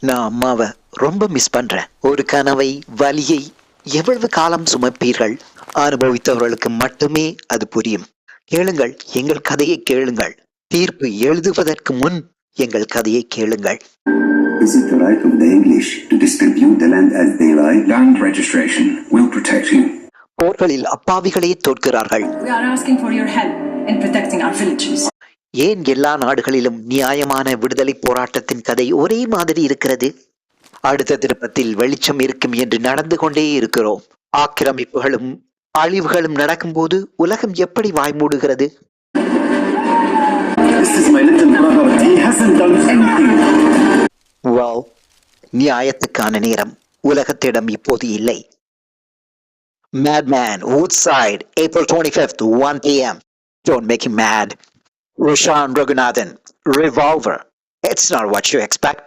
நான் அம்மாவை ரொம்ப மிஸ் பண்றேன். ஒரு கனவை, வலியை எவ்வளவு காலம் சுமப்பீர்கள்? அனுபவித்தவர்களுக்கு மட்டுமே அது புரியும். கேளுங்கள், எங்கள் கதையை கேளுங்கள். தீர்ப்பு எழுதுவதற்கு முன் எங்கள் கதையை கேளுங்கள். Is it the right of the English to distribute the land as they like? Land registration will protect you. போர்களில் அப்பாவிகளே தோற்கிறார்கள். We are asking for your help in protecting our villages. ஏன் எல்லா நாடுகளிலும் நியாயமான விடுதலை போராட்டத்தின் கதை ஒரே மாதிரி இருக்கிறது? அடுத்த திருப்பத்தில் வெளிச்சம் இருக்கும் என்று நடந்து கொண்டே இருக்கிறோம். ஆக்கிரமிப்புகளும் அழிவுகளும் நடக்கும்போது உலகம் எப்படி வாய்மூடுகிறது? This is my little brother. He hasn't done anything. Well, நியாயத்துக்கான நேரம் உலகத்திடம் இப்போது இல்லை. Madman, Woodside, April 25th, 1 p.m. Don't make him mad. Roshan Raghunathan, Revolver. It's not what you expect.